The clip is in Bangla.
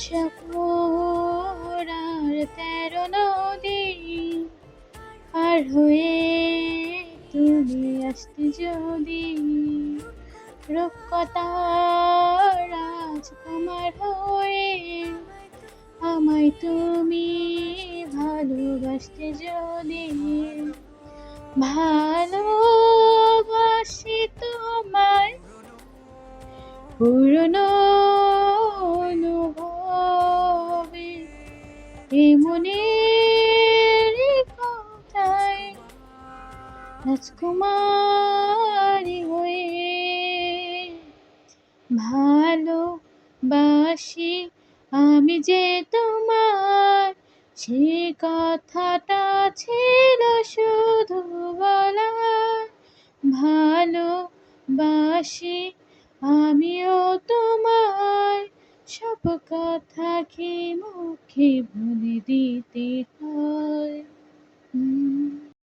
সাগর আর ১৩ নদী পার হয়ে তুমি আসতে যদি, রূপকথার রাজকুমার হয়ে আমায় তুমি ভালোবাসতে যদি, ভালোবাসি তোমায় পুরনো অনুভবে, এ মনের কথায় রাজকুমারী হয়ে ভালোবাসি আমি যে তোমার, সে কথাটা ছিল শুধু বলা। ভালোবাসি আমিও তোমায়, সব কথা কি মুখে বলে দিতে হয়?